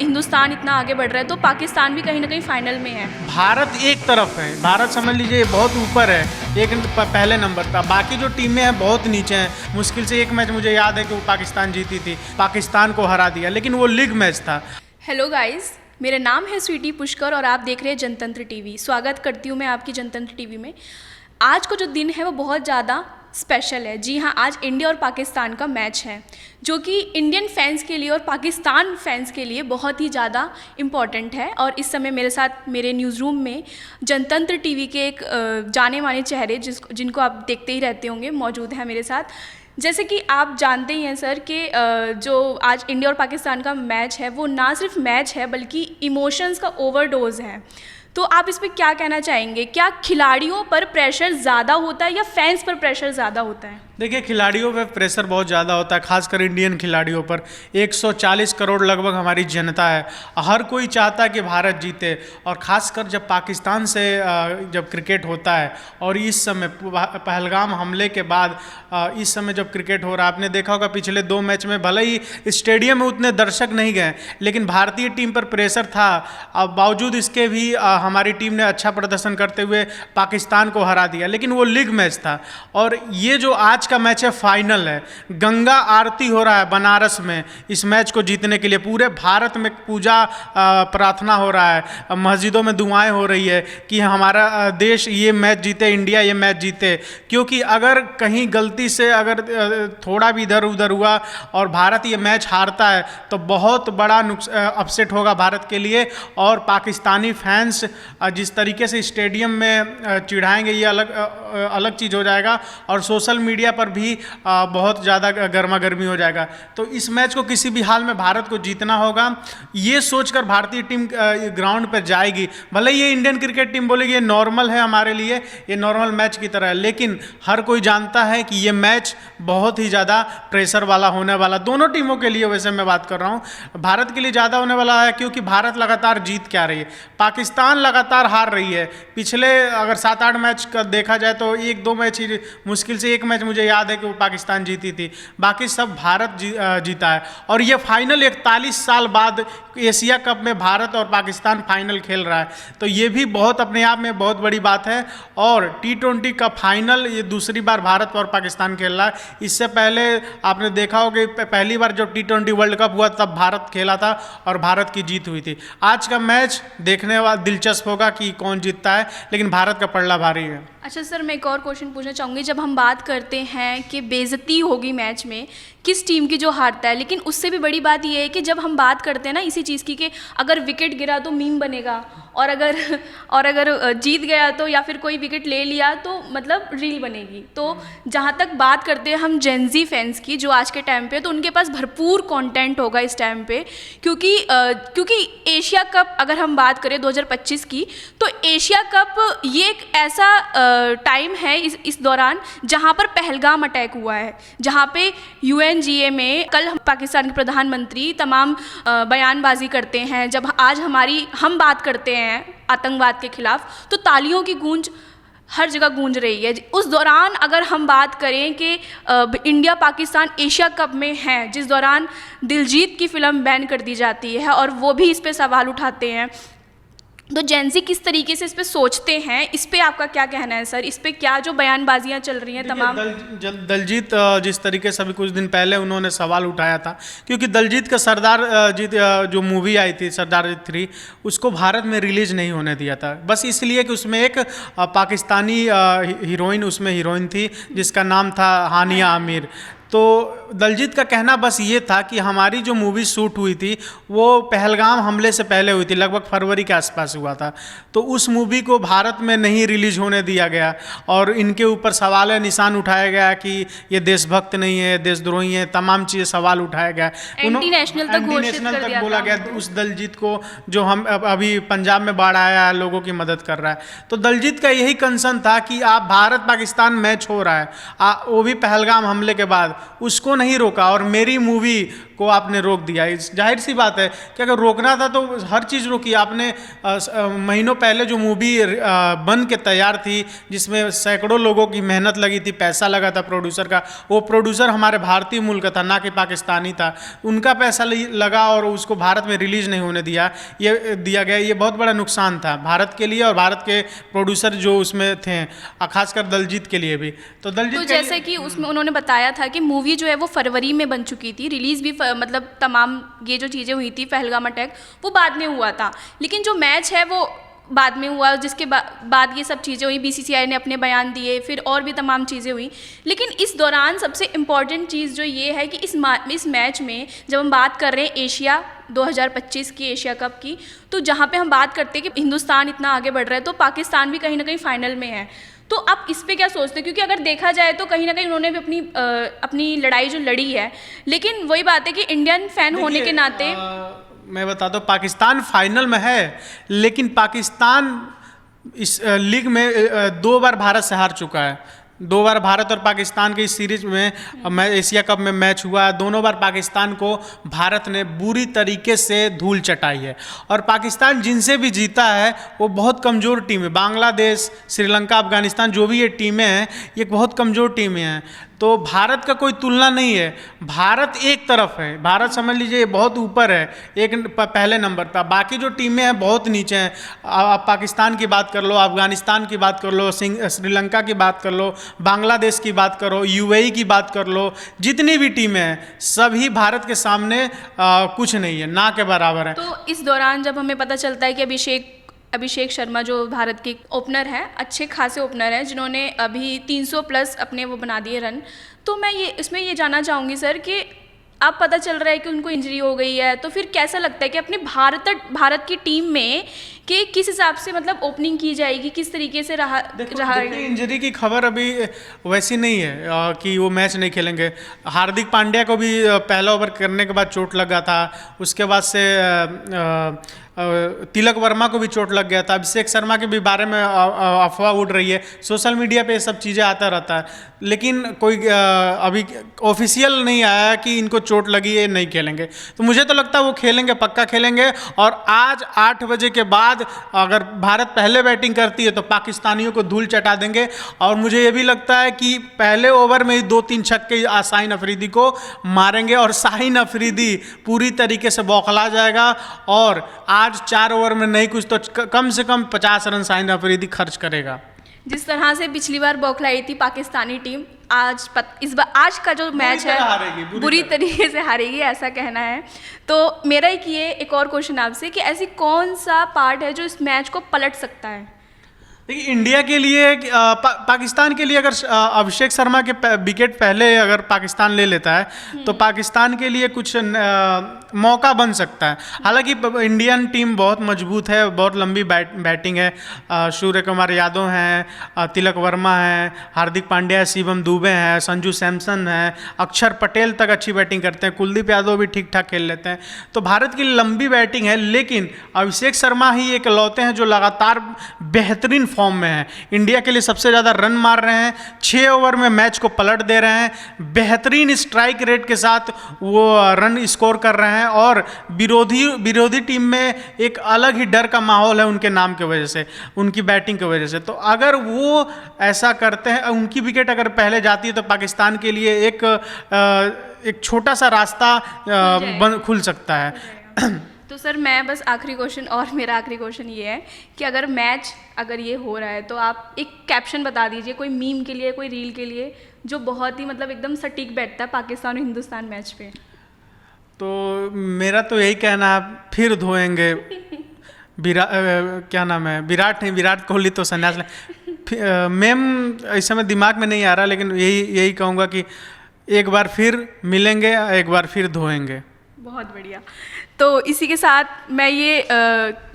हिंदुस्तान इतना आगे बढ़ रहा है तो पाकिस्तान भी कहीं ना कहीं फाइनल में है। भारत एक तरफ है, भारत समझ लीजिए बहुत ऊपर है, एक पहले नंबर पर। बाकी जो टीमें हैं बहुत नीचे हैं। मुश्किल से एक मैच मुझे याद है कि वो पाकिस्तान जीती थी, पाकिस्तान को हरा दिया, लेकिन वो लीग मैच था। हेलो गाइस, मेरा नाम है स्वीटी पुष्कर और आप देख रहे हैं जनतंत्र टीवी। स्वागत करती हूँ मैं आपकी जनतंत्र टीवी में। आज को जो दिन है वो बहुत ज़्यादा स्पेशल है। जी हाँ, आज इंडिया और पाकिस्तान का मैच है जो कि इंडियन फैंस के लिए और पाकिस्तान फैंस के लिए बहुत ही ज़्यादा इम्पॉर्टेंट है। और इस समय मेरे साथ मेरे न्यूज़ रूम में जनतंत्र टीवी के एक जाने माने चेहरे जिनको आप देखते ही रहते होंगे मौजूद हैं मेरे साथ। जैसे कि आप जानते ही हैं सर कि जो आज इंडिया और पाकिस्तान का मैच है वो ना सिर्फ मैच है बल्कि इमोशंस का ओवरडोज है। तो आप इस पर क्या कहना चाहेंगे? क्या खिलाड़ियों पर प्रेशर ज़्यादा होता है या फैंस पर प्रेशर ज़्यादा होता है? देखिए, खिलाड़ियों पे प्रेशर बहुत ज़्यादा होता है, खासकर इंडियन खिलाड़ियों पर। 140 करोड़ लगभग हमारी जनता है, हर कोई चाहता है कि भारत जीते। और ख़ासकर जब पाकिस्तान से जब क्रिकेट होता है और इस समय पहलगाम हमले के बाद इस समय जब क्रिकेट हो रहा है, आपने देखा होगा पिछले 2 मैच में भले ही स्टेडियम में उतने दर्शक नहीं गए, लेकिन भारतीय टीम पर प्रेशर था। अब बावजूद इसके भी हमारी टीम ने अच्छा प्रदर्शन करते हुए पाकिस्तान को हरा दिया, लेकिन वो लीग मैच था। और ये जो आज का मैच है फाइनल है, गंगा आरती हो रहा है बनारस में इस मैच को जीतने के लिए। पूरे भारत में पूजा प्रार्थना हो रहा है, मस्जिदों में दुआएं हो रही है कि हमारा देश ये मैच जीते, इंडिया ये मैच जीते। क्योंकि अगर कहीं गलती से अगर थोड़ा भी इधर उधर हुआ और भारत ये मैच हारता है तो बहुत बड़ा अपसेट होगा भारत के लिए। और पाकिस्तानी फैंस जिस तरीके से स्टेडियम में चिढ़ाएंगे ये अलग चीज़ हो जाएगा। और सोशल मीडिया पर भी बहुत ज़्यादा गर्मा गर्मी हो जाएगा। तो इस मैच को किसी भी हाल में भारत को जीतना होगा, ये सोचकर भारतीय टीम ग्राउंड पर जाएगी। भले ये इंडियन क्रिकेट टीम बोलेगी ये नॉर्मल है हमारे लिए, ये नॉर्मल मैच की तरह है, लेकिन हर कोई जानता है कि ये मैच बहुत ही ज़्यादा प्रेशर वाला होने वाला, दोनों टीमों के लिए। वैसे मैं बात कर रहा हूँ भारत के लिए ज़्यादा होने वाला है, क्योंकि भारत लगातार जीत क्या रही है, पाकिस्तान लगातार हार रही है। पिछले अगर 7-8 मैच का देखा जाए तो 1-2 मैच ही, मुश्किल से एक मैच मुझे याद है कि वो पाकिस्तान जीती थी, बाकी सब भारत जीता है। और ये फाइनल 41 साल बाद एशिया कप में भारत और पाकिस्तान फाइनल खेल रहा है, तो ये भी बहुत अपने आप में बहुत बड़ी बात है। और T20 का फाइनल ये दूसरी बार भारत और पाकिस्तान खेल रहा है। इससे पहले आपने देखा होगा कि पहली बार जब T20 वर्ल्ड कप हुआ तब भारत खेला था और भारत की जीत हुई थी। आज का मैच देखने वाला दिलचस्प होगा कि कौन जीतता है, लेकिन भारत का पलड़ा भारी है। अच्छा सर, मैं एक और क्वेश्चन पूछना चाहूँगी। जब हम बात करते हैं कि बेइज्जती होगी मैच में किस टीम की जो हारता है, लेकिन उससे भी बड़ी बात यह है कि जब हम बात करते हैं ना इसी चीज़ की कि अगर विकेट गिरा तो मीम बनेगा, और अगर जीत गया तो या फिर कोई विकेट ले लिया तो मतलब रील बनेगी। तो जहाँ तक बात करते हैं हम जेनजी फैंस की जो आज के टाइम पे, तो उनके पास भरपूर कंटेंट होगा इस टाइम पे, क्योंकि एशिया कप अगर हम बात करें 2025 की, तो एशिया कप ये एक ऐसा टाइम है इस दौरान जहाँ पर पहलगाम अटैक हुआ है, जहाँ पे UNGA में कल पाकिस्तान के प्रधानमंत्री तमाम बयानबाजी करते हैं। जब आज हम बात करते हैं आतंकवाद के खिलाफ तो तालियों की गूंज हर जगह गूंज रही है। उस दौरान अगर हम बात करें कि इंडिया पाकिस्तान एशिया कप में है, जिस दौरान दिलजीत की फ़िल्म बैन कर दी जाती है और वो भी इस पे सवाल उठाते हैं, तो जेनजी किस तरीके से इस पे सोचते हैं, इस पे आपका क्या कहना है सर? इस पे क्या जो बयानबाजियां चल रही हैं तमाम? दलजीत जिस तरीके से अभी कुछ दिन पहले उन्होंने सवाल उठाया था, क्योंकि दलजीत का सरदार जो मूवी आई थी सरदार 3, उसको भारत में रिलीज नहीं होने दिया था, बस इसलिए कि उसमें एक पाकिस्तानी हीरोइन उसमें हीरोइन थी जिसका नाम था हानिया आमिर। तो दलजीत का कहना बस ये था कि हमारी जो मूवी शूट हुई थी वो पहलगाम हमले से पहले हुई थी, लगभग फरवरी के आसपास हुआ था, तो उस मूवी को भारत में नहीं रिलीज होने दिया गया। और इनके ऊपर सवाल निशान उठाया गया कि ये देशभक्त नहीं है, देशद्रोही है, तमाम चीज़ें सवाल उठाया गया, एंटी नेशनल तक बोला गया उस दलजीत को जो हम अभी पंजाब में बाढ़ आया है लोगों की मदद कर रहा है। तो दलजीत का यही कंसर्न था कि आप भारत पाकिस्तान मैच हो रहा है, वो भी पहलगाम हमले के बाद, उसको नहीं रोका और मेरी मूवी को आपने रोक दिया। जाहिर सी बात है कि अगर रोकना था तो हर चीज़ रोकी आपने। महीनों पहले जो मूवी बन के तैयार थी, जिसमें सैकड़ों लोगों की मेहनत लगी थी, पैसा लगा था प्रोड्यूसर का, वो प्रोड्यूसर हमारे भारतीय मूल का था, ना कि पाकिस्तानी था। उनका पैसा लगा और उसको भारत में रिलीज़ नहीं होने दिया गया। ये बहुत बड़ा नुकसान था भारत के लिए और भारत के प्रोड्यूसर जो उसमें थे, खासकर दलजीत के लिए भी। तो जैसे कि उसमें उन्होंने बताया था कि मूवी जो है वो फरवरी में बन चुकी थी, रिलीज़ भी मतलब तमाम ये जो चीज़ें हुई थी, पहलगाम अटैक, वो बाद में हुआ था, लेकिन जो मैच है वो बाद में हुआ, जिसके बाद ये सब चीज़ें हुई, बीसीसीआई ने अपने बयान दिए, फिर और भी तमाम चीज़ें हुई। लेकिन इस दौरान सबसे इम्पॉर्टेंट चीज़ जो ये है कि इस मैच में जब हम बात कर रहे हैं एशिया 2025 की, एशिया कप की, तो जहाँ पे हम बात करते हैं कि हिंदुस्तान इतना आगे बढ़ रहा है, तो पाकिस्तान भी कहीं ना कहीं फाइनल में है। तो आप इस पे क्या सोचते हैं? क्योंकि अगर देखा जाए तो कहीं ना कहीं उन्होंने भी अपनी लड़ाई जो लड़ी है, लेकिन वही बात है कि इंडियन फैन होने के नाते मैं बता दूं, पाकिस्तान फाइनल में है, लेकिन पाकिस्तान इस लीग में 2 बार भारत से हार चुका है। 2 बार भारत और पाकिस्तान के इस सीरीज में एशिया कप में मैच हुआ है। दोनों बार पाकिस्तान को भारत ने बुरी तरीके से धूल चटाई है, और पाकिस्तान जिनसे भी जीता है वो बहुत कमज़ोर टीम है। बांग्लादेश, श्रीलंका, अफगानिस्तान, जो भी ये टीमें हैं, ये बहुत कमज़ोर टीमें हैं। तो भारत का कोई तुलना नहीं है। भारत एक तरफ है, भारत समझ लीजिए बहुत ऊपर है, एक पहले नंबर पर। बाकी जो टीमें हैं बहुत नीचे हैं। आप पाकिस्तान की बात कर लो, अफगानिस्तान की बात कर लो, श्रीलंका की बात कर लो, बांग्लादेश की बात करो, यूएई की बात कर लो, जितनी भी टीमें हैं सभी भारत के सामने कुछ नहीं है, ना के बराबर है। तो इस दौरान जब हमें पता चलता है कि अभिषेक शर्मा जो भारत के ओपनर हैं, अच्छे खासे ओपनर हैं, जिन्होंने अभी 300 प्लस अपने वो बना दिए रन, तो मैं इसमें ये जानना चाहूँगी सर कि अब पता चल रहा है कि उनको इंजरी हो गई है, तो फिर कैसा लगता है कि अपने भारत की टीम में कि किस हिसाब से मतलब ओपनिंग की जाएगी, किस तरीके से रहा इंजरी की खबर अभी वैसी नहीं है कि वो मैच नहीं खेलेंगे। हार्दिक पांड्या को भी पहला ओवर करने के बाद चोट लगा था, उसके बाद से तिलक वर्मा को भी चोट लग गया था। अभिषेक शर्मा के भी बारे में अफवाह उड़ रही है, सोशल मीडिया पे ये सब चीज़ें आता रहता है, लेकिन कोई अभी ऑफिशियल नहीं आया कि इनको चोट लगी है, नहीं खेलेंगे। तो मुझे तो लगता है वो खेलेंगे, पक्का खेलेंगे। और आज 8 बजे के बाद अगर भारत पहले बैटिंग करती है तो पाकिस्तानियों को धूल चटा देंगे। और मुझे ये भी लगता है कि पहले ओवर में ही 2-3 छक्के शाहीन अफरीदी को मारेंगे, और शाहीन अफरीदी पूरी तरीके से बौखला जाएगा। और आज 4 ओवर में नहीं कुछ तो कम से कम 50 रन शाहीन अफरीदी खर्च करेगा। जिस तरह से पिछली बार बौखलाई थी पाकिस्तानी टीम, आज का जो मैच है बुरी तरीके से हारेगी, ऐसा कहना है। तो मेरा एक और क्वेश्चन आपसे कि ऐसी कौन सा पार्ट है जो इस मैच को पलट सकता है? देखिए, इंडिया के लिए पाकिस्तान के लिए अगर अभिषेक शर्मा के विकेट पहले अगर पाकिस्तान ले लेता है तो पाकिस्तान के लिए कुछ मौका बन सकता है। हालांकि इंडियन टीम बहुत मजबूत है, बहुत लंबी बैटिंग है। सूर्य कुमार यादव हैं, तिलक वर्मा हैं, हार्दिक पांड्या है, शिवम दुबे हैं, संजू सैमसन हैं, अक्षर पटेल तक अच्छी बैटिंग करते हैं, कुलदीप यादव भी ठीक ठाक खेल लेते हैं। तो भारत की लंबी बैटिंग है, लेकिन अभिषेक शर्मा ही एक लौते हैं जो लगातार बेहतरीन फॉर्म में है। इंडिया के लिए सबसे ज़्यादा रन मार रहे हैं, 6 ओवर में मैच को पलट दे रहे हैं, बेहतरीन स्ट्राइक रेट के साथ वो रन स्कोर कर रहे हैं। और विरोधी टीम में एक अलग ही डर का माहौल है उनके नाम की वजह से, उनकी बैटिंग की वजह से। तो अगर वो ऐसा करते हैं, उनकी विकेट अगर पहले जाती है तो पाकिस्तान के लिए एक छोटा सा रास्ता खुल सकता है। तो सर मैं बस मेरा आखिरी क्वेश्चन ये है कि अगर ये हो रहा है तो आप एक कैप्शन बता दीजिए, कोई मीम के लिए, कोई रील के लिए, जो बहुत ही मतलब एकदम सटीक बैठता है पाकिस्तान और हिंदुस्तान मैच पे। तो मेरा तो यही कहना है, फिर धोएंगे क्या नाम है, विराट कोहली तो संन्यास मैम इस समय दिमाग में नहीं आ रहा, लेकिन यही कहूँगा कि एक बार फिर मिलेंगे, एक बार फिर धोएंगे। बहुत बढ़िया। तो इसी के साथ मैं ये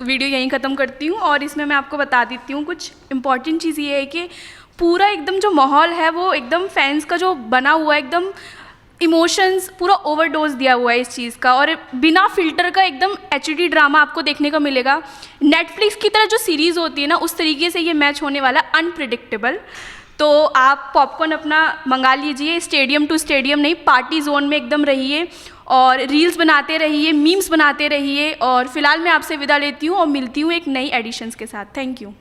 वीडियो यहीं ख़त्म करती हूँ, और इसमें मैं आपको बता देती हूँ कुछ इम्पॉर्टेंट चीज़ ये है कि पूरा एकदम जो माहौल है वो एकदम फैंस का जो बना हुआ है, एकदम इमोशंस पूरा ओवरडोज दिया हुआ है इस चीज़ का, और बिना फिल्टर का एकदम HD ड्रामा आपको देखने को मिलेगा। नेटफ्लिक्स की तरह जो सीरीज़ होती है ना, उस तरीके से ये मैच होने वाला, अनप्रिडिक्टेबल। तो आप पॉपकॉर्न अपना मंगा लीजिए, स्टेडियम टू स्टेडियम नहीं, पार्टी जोन में एकदम रहिए और रील्स बनाते रहिए, मीम्स बनाते रहिए। और फिलहाल मैं आपसे विदा लेती हूँ और मिलती हूँ एक नई एडिशंस के साथ। Thank you.